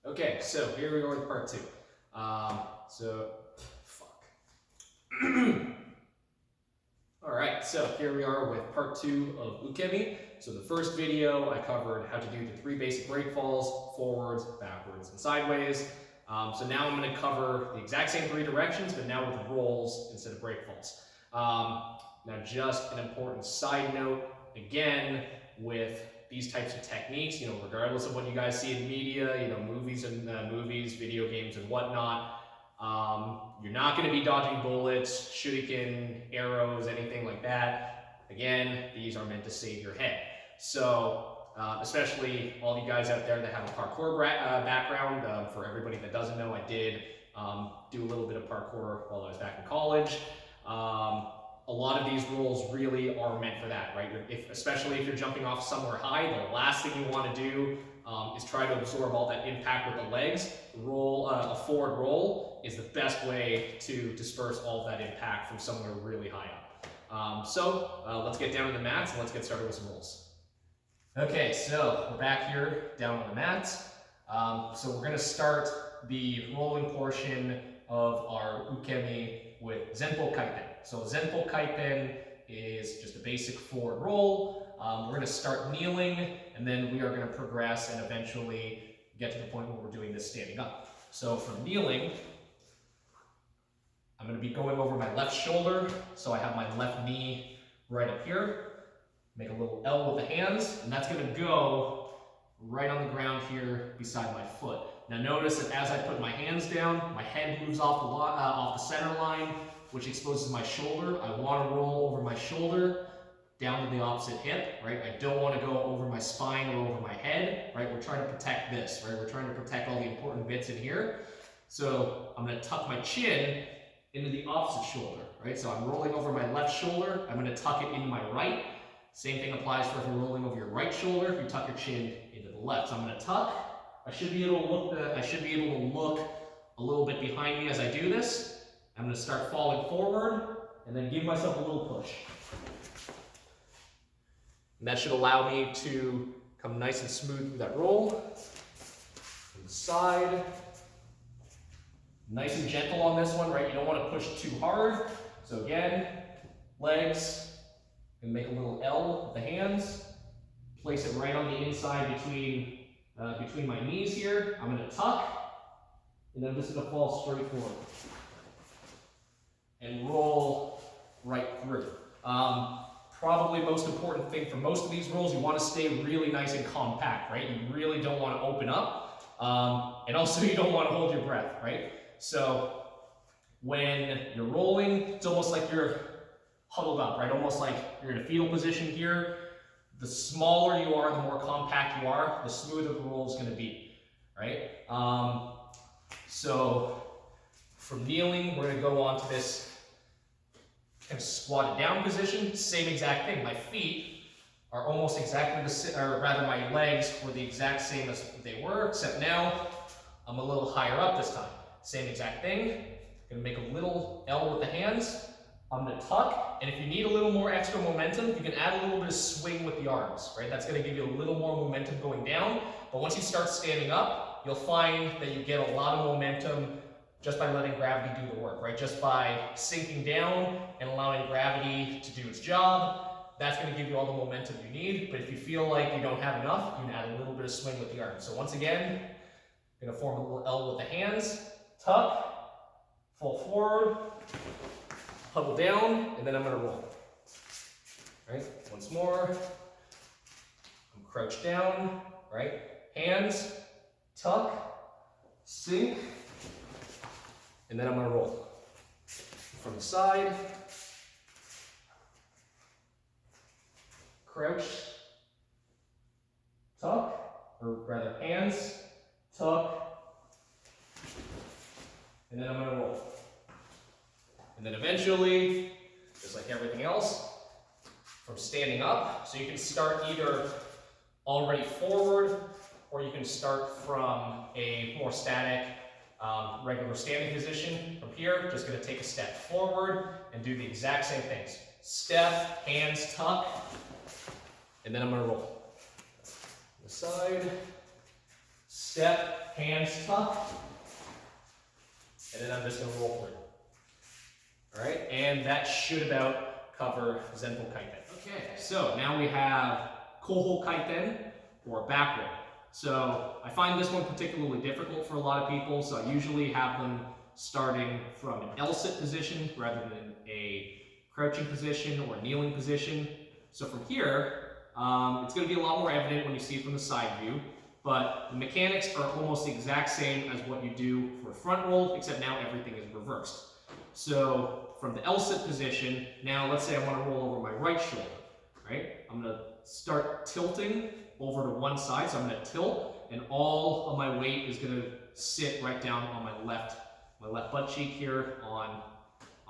Okay, so here we are with part two. Fuck. All right, so here we are with part two of Ukemi. So the first video, I covered how to do the 3 basic break falls, forwards, backwards, and sideways. So now I'm going to cover the exact same 3 directions, but now with rolls instead of break falls. Now just an important side note, again, with these types of techniques, regardless of what you guys see in media, movies, video games, and whatnot, you're not going to be dodging bullets, shuriken, arrows, anything like that. Again, these are meant to save your head. So, especially all you guys out there that have a parkour background, for everybody that doesn't know, I did do a little bit of parkour while I was back in college. A lot of these rolls really are meant for that, right? Especially if you're jumping off somewhere high, the last thing you want to do is try to absorb all that impact with the legs. A forward roll is the best way to disperse all of that impact from somewhere really high up. Let's get down to the mats and let's get started with some rolls. Okay, so we're back here down on the mats. So we're going to start the rolling portion of our Ukemi with Zenpo Kaipen. So Zenpo Kaipen is just a basic forward roll. We're going to start kneeling, and then we are going to progress and eventually get to the point where we're doing this standing up. So from kneeling, I'm going to be going over my left shoulder, so I have my left knee right up here. Make a little L with the hands, and that's going to go right on the ground here beside my foot. Now notice that as I put my hands down, my head moves off the center line, which exposes my shoulder. I want to roll over my shoulder down to the opposite hip, right? I don't want to go over my spine or over my head, right? We're trying to protect this, right? We're trying to protect all the important bits in here. So I'm going to tuck my chin into the opposite shoulder, right? So I'm rolling over my left shoulder. I'm going to tuck it into my right. Same thing applies for if you're rolling over your right shoulder, if you tuck your chin into the left. So I'm going to tuck. I should be able to look a little bit behind me as I do this. I'm going to start falling forward and then give myself a little push. And that should allow me to come nice and smooth through that roll. From the side. Nice and gentle on this one, right? You don't want to push too hard. So again, legs, and make a little L with the hands. Place it right on the inside between my knees here. I'm going to tuck, and then I'm just going to fall straight forward. And roll right through. Probably most important thing for most of these rolls, you want to stay really nice and compact, right? You really don't want to open up, and also you don't want to hold your breath, right? So when you're rolling, it's almost like you're huddled up, right? Almost like you're in a fetal position here. The smaller you are, the more compact you are, the smoother the roll is going to be, right? So from kneeling, we're going to go on to this kind of squatted down position. Same exact thing. My feet are almost exactly the same, or rather my legs were the exact same as they were, except now I'm a little higher up this time. Same exact thing. Going to make a little L with the hands. I'm going to tuck, and if you need a little more extra momentum, you can add a little bit of swing with the arms, right? That's going to give you a little more momentum going down, but once you start standing up, you'll find that you get a lot of momentum just by letting gravity do the work, right? Just by sinking down and allowing gravity to do its job, that's going to give you all the momentum you need, but if you feel like you don't have enough, you can add a little bit of swing with the arms. So once again, I'm going to form a little L with the hands, tuck, fall forward, huddle down, and then I'm going to roll. Right? Once more. I'm crouched down, right? Hands, tuck, sink, and then I'm going to roll. From the side, crouch, tuck, or rather hands, tuck, and then I'm going to roll. And then eventually, just like everything else, from standing up, so you can start either already forward, or you can start from a more static, regular standing position. From here, just going to take a step forward and do the exact same things. Step, hands, tuck, and then I'm going to roll. The side, step, hands tucked, and then I'm just going to roll through. All right, and that should about cover Zenpo Kaiten. Okay, so now we have Koho Kaiten, or back roll. So I find this one particularly difficult for a lot of people, so I usually have them starting from an L-sit position rather than a crouching position or kneeling position. So from here, it's going to be a lot more evident when you see it from the side view, but the mechanics are almost the exact same as what you do for a front roll, except now everything is reversed. So from the L-sit position, now let's say I want to roll over my right shoulder, right? I'm going to start tilting over to one side, so I'm going to tilt, and all of my weight is going to sit right down on my left butt cheek here on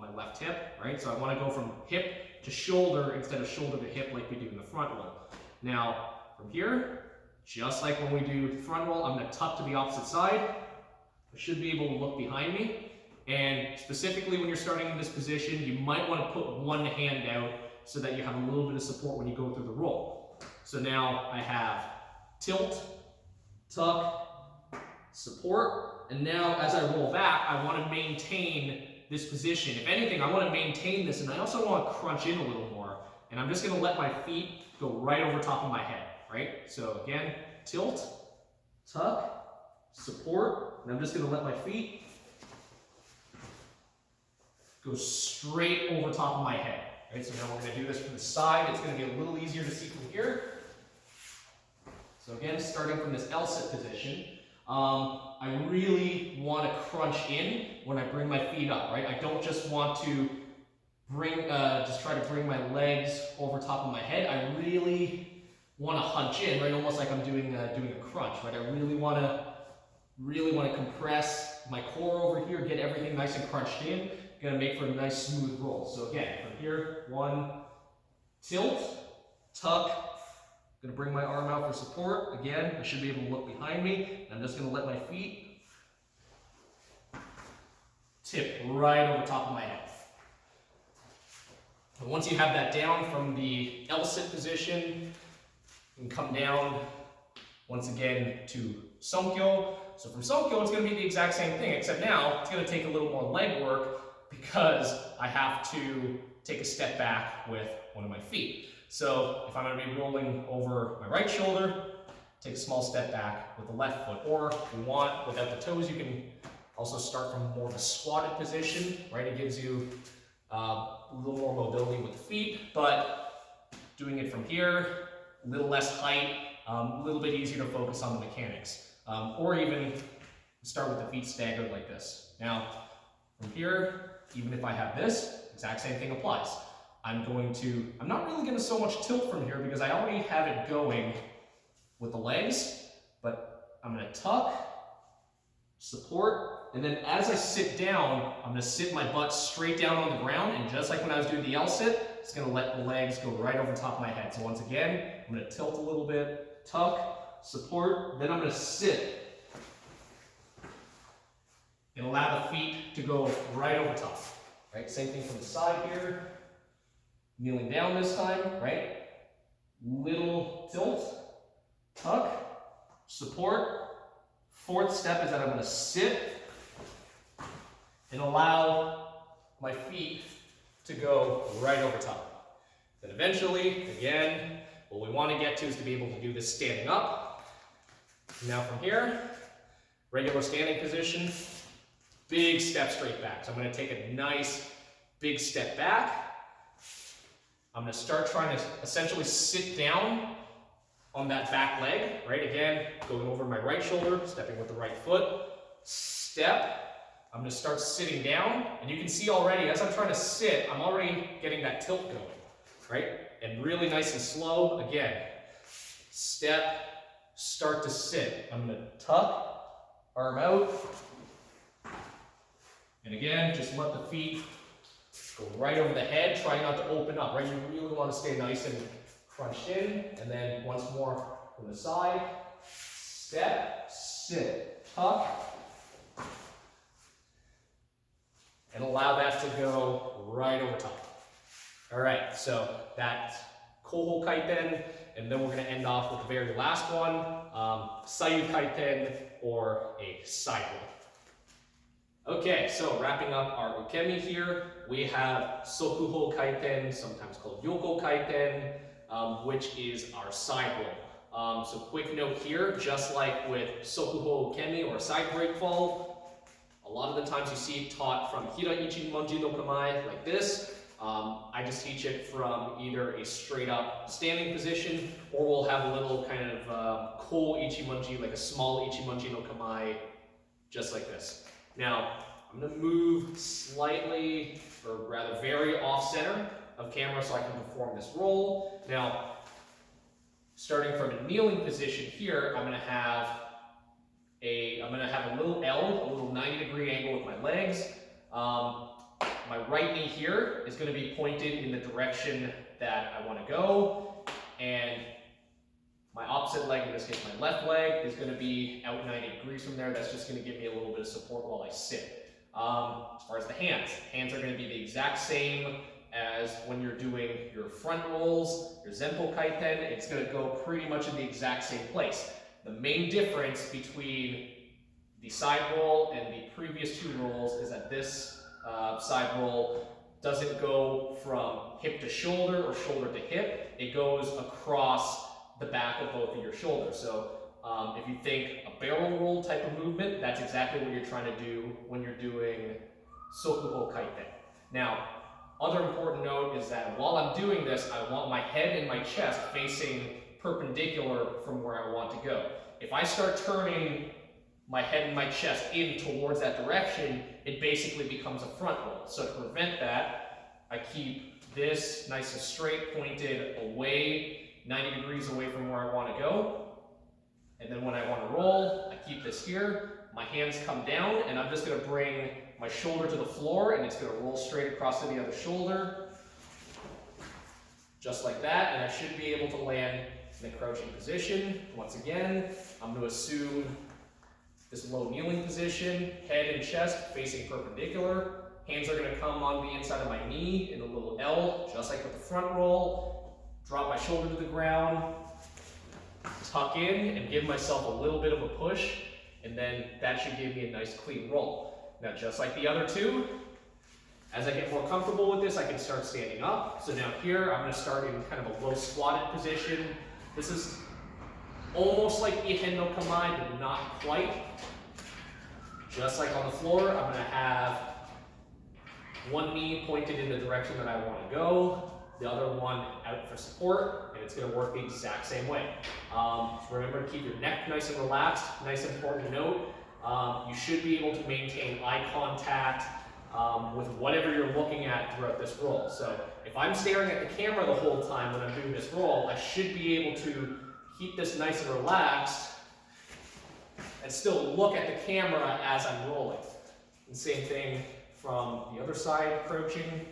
my left hip, right? So I want to go from hip to shoulder instead of shoulder to hip like we do in the front roll. Now, from here, just like when we do front roll, I'm going to tuck to the opposite side. I should be able to look behind me. And specifically when you're starting in this position, you might want to put one hand out so that you have a little bit of support when you go through the roll. So now I have tilt, tuck, support, and now as I roll back, I want to maintain this position. If anything, I want to maintain this, and I also want to crunch in a little more. And I'm just going to let my feet go right over top of my head, right? So again, tilt, tuck, support, and I'm just going to let my feet go straight over top of my head. Right, so now we're going to do this from the side. It's going to be a little easier to see from here. So again, starting from this L-sit position, I really want to crunch in when I bring my feet up, right? I don't just want to just try to bring my legs over top of my head. I really want to hunch in, right? Almost like I'm doing a crunch, right? I really want to compress my core over here, get everything nice and crunched in. Going to make for a nice smooth roll. So again, from here, one, tilt, tuck. I'm going to bring my arm out for support. Again, I should be able to look behind me. I'm just going to let my feet tip right over top of my head. And once you have that down from the L-sit position, you can come down once again to Sonkyo. So from Sonkyo, it's going to be the exact same thing, except now it's going to take a little more leg work because I have to take a step back with one of my feet. So if I'm going to be rolling over my right shoulder, take a small step back with the left foot. Or if you want, without the toes, you can also start from more of a squatted position, right? It gives you a little more mobility with the feet, but doing it from here, a little less height, a little bit easier to focus on the mechanics. Or even start with the feet staggered like this. Now, from here, even if I have this, exact same thing applies. I'm not really going to so much tilt from here because I already have it going with the legs, but I'm going to tuck, support, and then as I sit down, I'm going to sit my butt straight down on the ground, and just like when I was doing the L-sit, it's going to let the legs go right over top of my head. So once again, I'm going to tilt a little bit, tuck, support, then I'm going to sit and allow the feet to go right over top, right? Same thing from the side here. Kneeling down this time, right? Little tilt, tuck, support. Fourth step is that I'm going to sit and allow my feet to go right over top. Then eventually, again, what we want to get to is to be able to do this standing up. Now from here, regular standing position. Big step straight back. So I'm going to take a nice big step back. I'm going to start trying to essentially sit down on that back leg, right? Again, going over my right shoulder, stepping with the right foot, step. I'm going to start sitting down, and you can see already as I'm trying to sit, I'm already getting that tilt going, right? And really nice and slow. Again, step, start to sit. I'm going to tuck, arm out. And again, just let the feet go right over the head. Try not to open up, right? You really want to stay nice and crunched in. And then once more from the side, step, sit, tuck, and allow that to go right over top. All right, so that Koho-kaiten, and then we're going to end off with the very last one, Sayu-kaiten, or a side roll. Okay, so wrapping up our Ukemi here, we have Sokuho-kaiten, sometimes called Yoko-kaiten, which is our side roll. So quick note here, just like with Sokuho Ukemi or side break fall, a lot of the times you see it taught from Hira Ichi Manji no Kamae like this. I just teach it from either a straight up standing position, or we'll have a little kind of ko ichimonji, like a small ichimonji no kamae, just like this. Now, I'm going to move slightly, or rather very off center of camera so I can perform this roll. Now, starting from a kneeling position here, I'm going to have a little L, a little 90-degree angle with my legs. My right knee here is going to be pointed in the direction that I want to go, and my opposite leg, in this case my left leg, is going to be out 90 degrees from there. That's just going to give me a little bit of support while I sit. As far as the hands are going to be the exact same as when you're doing your front rolls, your Zenpo Kaiten. It's going to go pretty much in the exact same place. The main difference between the side roll and the previous two rolls is that this side roll doesn't go from hip to shoulder or shoulder to hip. It goes across the back of both of your shoulders. So if you think a barrel roll type of movement, that's exactly what you're trying to do when you're doing Sokuho Kaiten. Now, other important note is that while I'm doing this, I want my head and my chest facing perpendicular from where I want to go. If I start turning my head and my chest in towards that direction, it basically becomes a front roll. So to prevent that, I keep this nice and straight, pointed away, 90 degrees away from where I want to go. And then when I want to roll, I keep this here. My hands come down, and I'm just going to bring my shoulder to the floor, and it's going to roll straight across to the other shoulder. Just like that, and I should be able to land in the crouching position. Once again, I'm going to assume this low kneeling position, head and chest facing perpendicular. Hands are going to come on the inside of my knee in a little L, just like with the front roll. Drop my shoulder to the ground, tuck in, and give myself a little bit of a push, and then that should give me a nice clean roll. Now, just like the other two, as I get more comfortable with this, I can start standing up. So now here, I'm going to start in kind of a low squatted position. This is almost like Ihan no Kamae, but not quite. Just like on the floor, I'm going to have one knee pointed in the direction that I want to go, the other one out for support, and it's going to work the exact same way. So remember to keep your neck nice and relaxed. Nice important note, you should be able to maintain eye contact with whatever you're looking at throughout this roll. So if I'm staring at the camera the whole time when I'm doing this roll, I should be able to keep this nice and relaxed and still look at the camera as I'm rolling. And same thing from the other side, crouching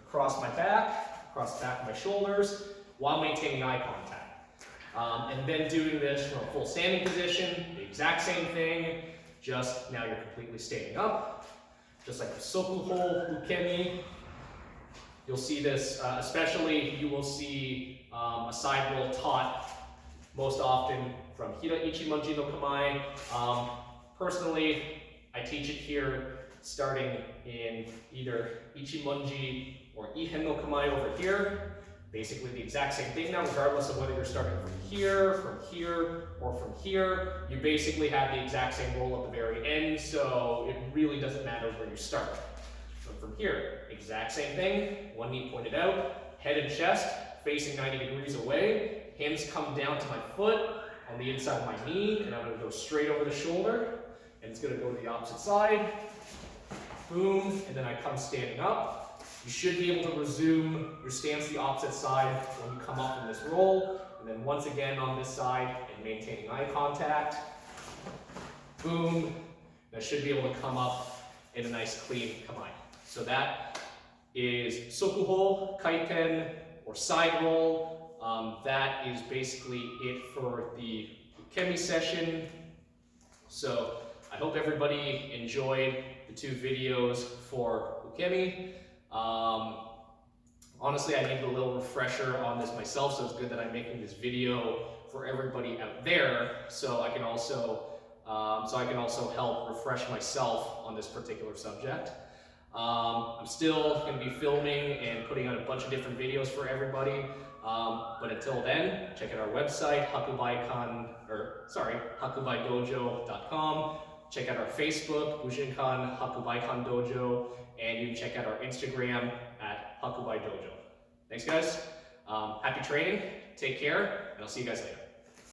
across my back, across the back of my shoulders, while maintaining eye contact. And then doing this from a full standing position, the exact same thing, just now you're completely standing up. Just like the Sokuho Ukemi, you'll see this, especially you will see a side roll taught most often from Hira Ichi Manji no Kamae. Personally, I teach it here starting in either Ichi Manji or Ihan no Kamae over here. Basically the exact same thing now, regardless of whether you're starting from here, or from here. You basically have the exact same roll at the very end, so it really doesn't matter where you start. So from here, exact same thing, one knee pointed out, head and chest facing 90 degrees away, hands come down to my foot on the inside of my knee, and I'm going to go straight over the shoulder, and it's going to go to the opposite side, boom, and then I come standing up. You should be able to resume your stance the opposite side when you come up in this roll, and then once again on this side and maintaining eye contact, boom, and I should be able to come up in a nice clean kamae. So that is Sokuho Kaiten, or side roll. That is basically it for the Ukemi session. So I hope everybody enjoyed the two videos for Ukemi. Honestly, I needed a little refresher on this myself, so it's good that I'm making this video for everybody out there, so I can also help refresh myself on this particular subject. I'm still going to be filming and putting out a bunch of different videos for everybody. But until then, check out our website, Hakubaidojo.com. Check out our Facebook, Bushinkan Hakubai-kan Dojo, and you can check out our Instagram at Hakubai Dojo. Thanks, guys. Happy training. Take care, and I'll see you guys later.